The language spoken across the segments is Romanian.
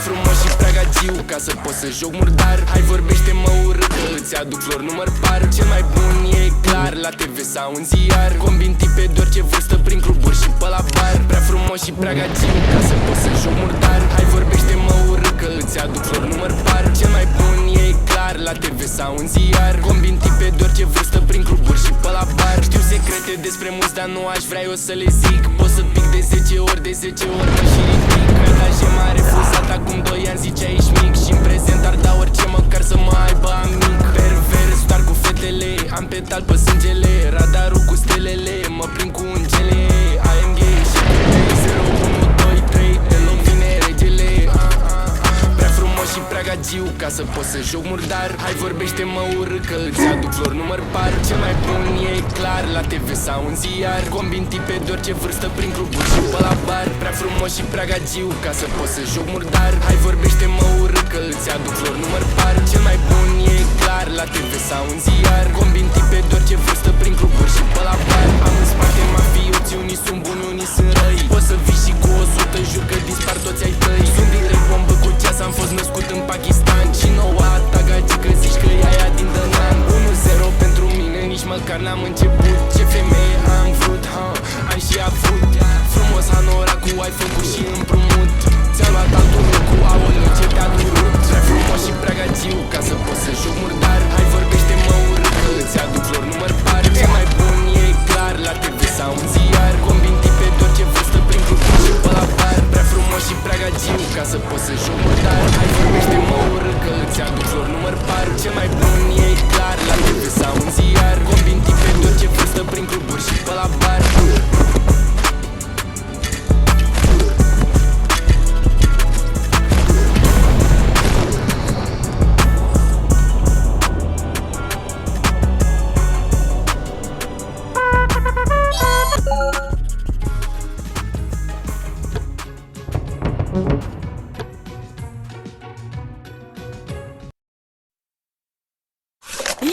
Prea frumos și prea gagiu ca să pot să joc murdar. Hai vorbește-mă urât că îți aduc flori număr par. Cel mai bun e clar la TV sau în ziar. Combin tipe de orice vârstă prin cluburi și pe la bar. Prea frumos și prea gagiu ca să pot să joc murdar. Hai vorbește-mă urât că îți aduc flori număr par. Cel mai bun e clar la TV sau în ziar. Combin tipe de orice vârstă prin cluburi și pe la bar. Știu secrete despre mulți, dar nu aș vrea eu să le zic. Pot să pic de 10 ori, de 10 ori mă și ridic. Căitașe m-a refuzat acum 2 ani, zice ești mic. Și-n prezent ar da orice măcar să mă aibă amic. Pervers, doar cu fetele, am petal pe sângele. Radarul cu stelele, mă prind cu ungele. AMG și 0, 1, 2, 3, de loc vine regele. Prea frumos și prea gagiu ca să pot să joc murdar. Hai vorbește-mă urât că îți aduc flori număr par. Cel mai bun e clar la TV sau în ziar. Combin tipe de orice vârstă prin cluburi și pe la bar. Prea frumos și prea gagiu ca să pot să joc murdar. Hai vorbește-mă urât că îți aduc flori număr par. Cel mai bun e clar la TV sau în ziar. Combin tipe de orice vârstă prin cluburi și pe la bar. Am în spate mafioți, unii sunt buni, unii sunt răi. Poți să vii și cu 100, jur că dispar toți ai tăi. Sunt direct bombă cu ceas, am fost născut în Pakistan. Și noua ta gagică zici că e aia din Dănan. 1-0 pentru mine, nici măcar n-am început. Ce femeie am vrut, am și avut. Frumos hanoracul ai făcut și împrumut. Ți-am luat altul cu aoleu ce te-a durut. Prea frumos și prea gagiu ca să pot să joc murdar. Hai vorbește-mă urât că îți aduc flori număr par. Cel mai bun e clar la TV sau în ziar. Combin tipe de orice vârstă prin cluburi și pe la bar. Prea frumos și prea gagiu ca să pot să joc murdar. Hai vorbește-mă urât că îți aduc flori număr par. Cel mai bun e clar la TV sau în ziar. Combin tipe de orice vârstă prin cluburi și pe la bar.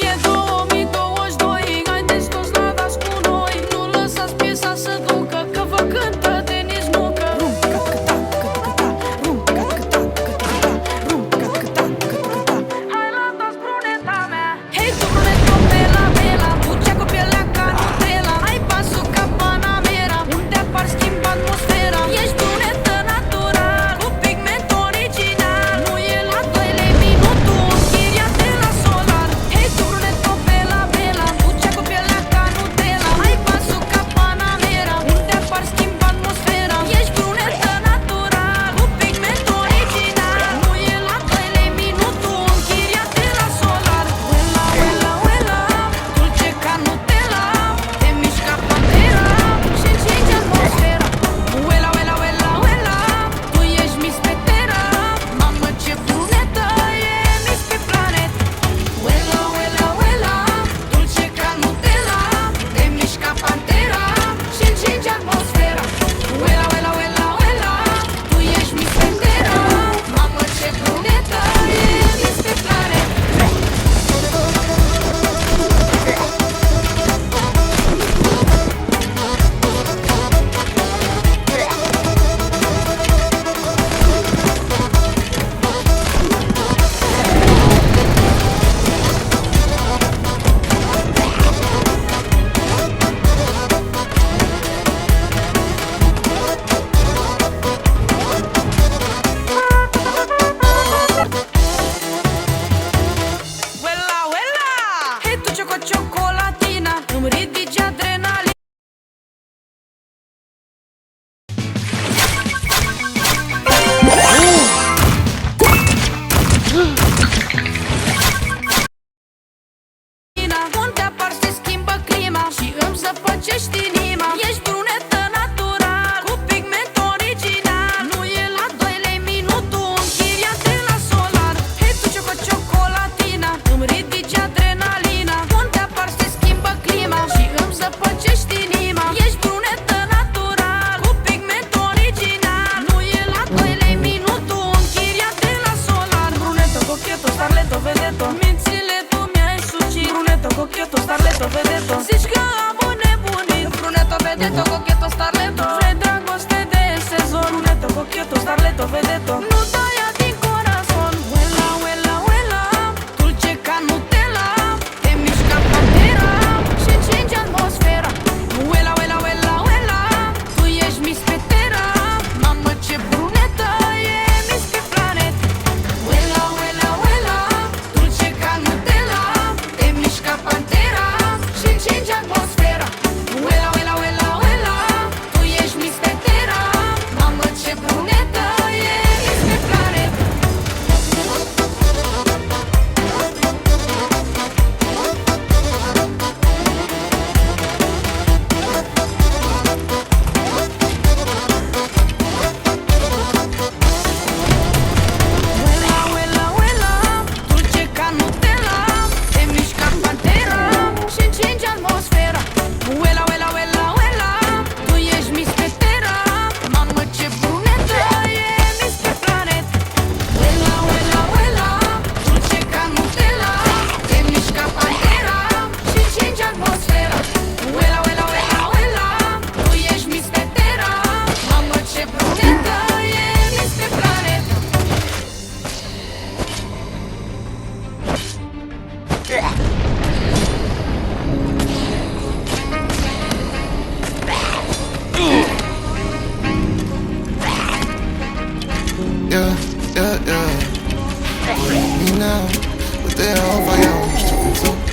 E 2022, haideți toți la dans cu noi. Nu lăsați piesa să ducă, că vă cântă Denis Nucă. Hai la dans, bruneta mea. Hei tu, bruneto, bela, bela, ducea cu pielea ca Nutella. Ai pasul ca Panamera, unde apar schimb atmosfera. Ești brunetă natural, cu pigment original. Nu e la 2 lei minutul, închiriat de la Solar. Hei tu, bruneto, bela, bela, ducea cu pielea ca Nutella. Ai pasul ca Panamera, unde apar schimb atmosfera. Ești brunetă natural, cu pigment original. Nu e la 2 lei minutul, închiriat de la Solar. Uela, uela, uela, dulce ca Nutella. Te mișca pantera și încinge atmosfera. Uela, uela, uela, uela, tu ești Miss Petera. Mamă, ce brunetă e Miss pe planet. Uela, uela, uela, dulce ca Nutella. Te mișca pantera și încinge atmosfera. Uela, uela, uela, uela, tu ești Miss Petera. Mamă, ce brunetă e Miss pe planet. Uela, uela, hei tu ce cu ciocolatina, îmi ridici adrenalina. Unde apar se schimbă clima și îmi zăpăcești inima. Ești brunetă natural, cu pigment original. Nu e la 2 lei minutul, închiriat de la Solar. Hei tu ce cu ciocolatina, îmi ridici adrenalina. Unde apar se schimbă clima și îmi zăpăcești inima. Ești brunetă natural, cu pigment original. Nu e la 2 lei minutul, închiriat de la Solar. Brunetă, cochetă, starletă, vedetă, mințile tu mi-ai sucit. Brunetă, cochetă, starletă, vedetă, zici că am înnebunit. Brunetă, vedetă, cochetă, starletă, vrei dragoste de sezon. Brunetă, cochetă, starletă, vedetă, nu dai adică.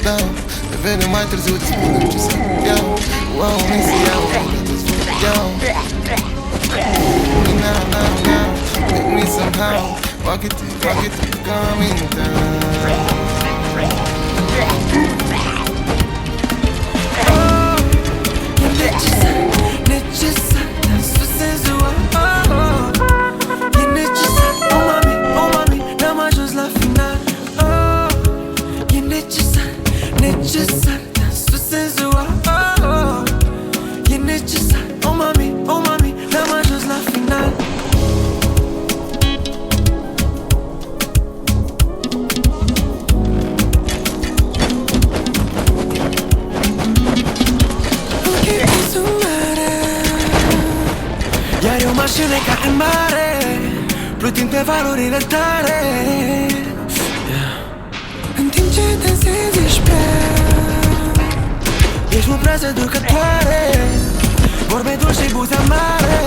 down. Ne vedem mai târziu, te spunem ce să iau. Oamenii se iau, iau. Now, now, now, make me somehow walk it, coming down. Necesar, danço sensual. E necesar, oh mami, n-am ajuns la final. E necesar, danço sensual. E necesar, oh mami, n-am ajuns la final. Iar eu mașină ca în mare, plutind pe valurile tale. În timp ce dansezi ești prea, ești mult prea seducătoare, vorbe dulci și buze amare.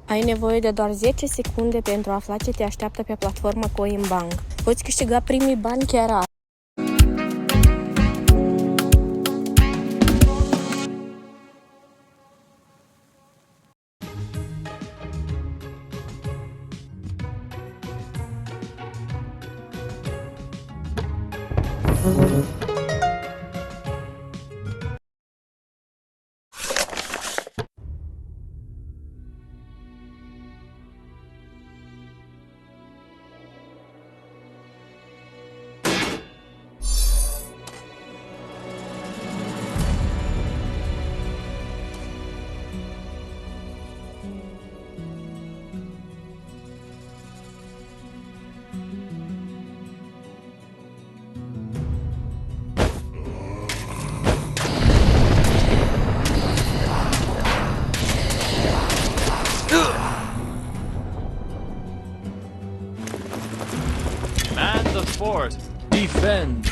Ai nevoie de doar 10 secunde pentru a afla ce te așteaptă pe platforma Coinbank. Poți câștiga primii bani chiar azi. Man the fort. Defend.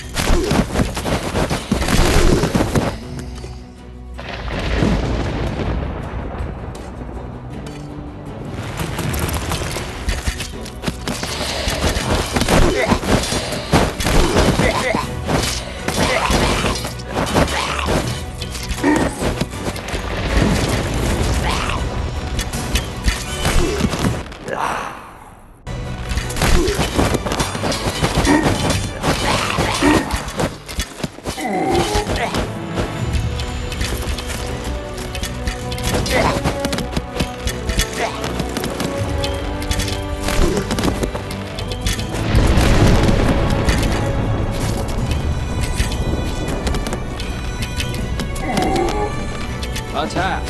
Attack!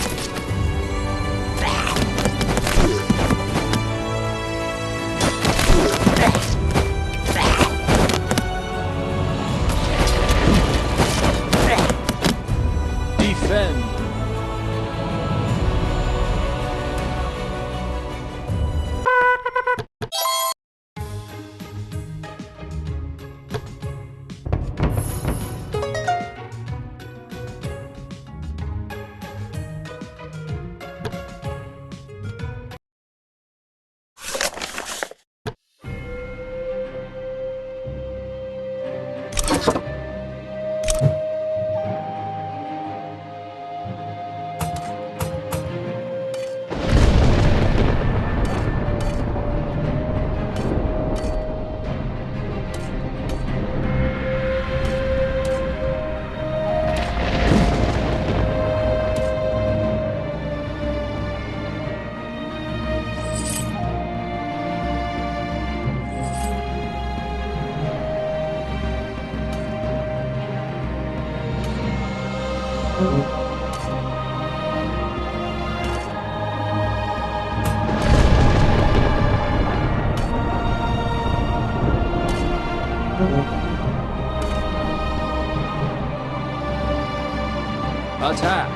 Attack.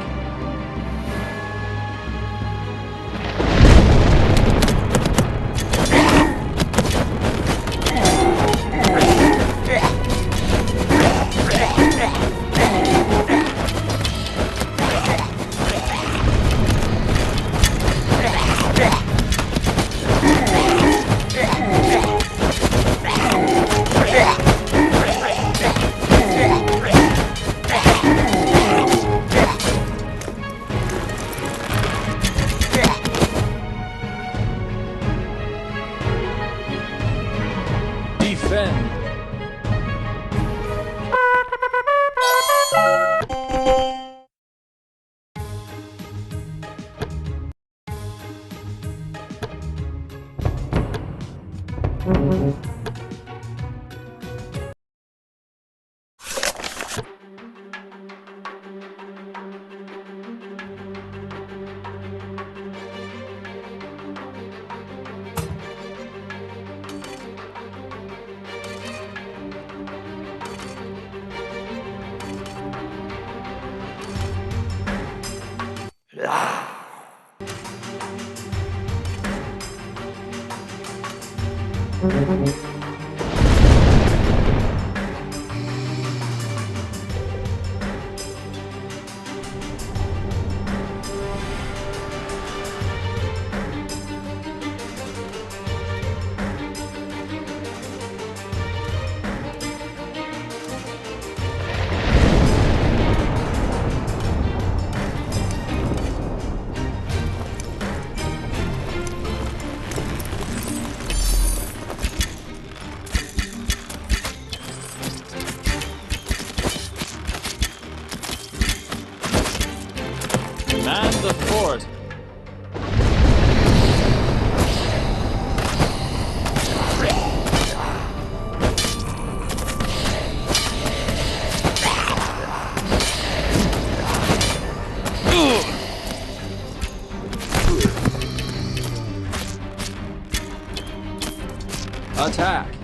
Defend. Man the fort. Attack.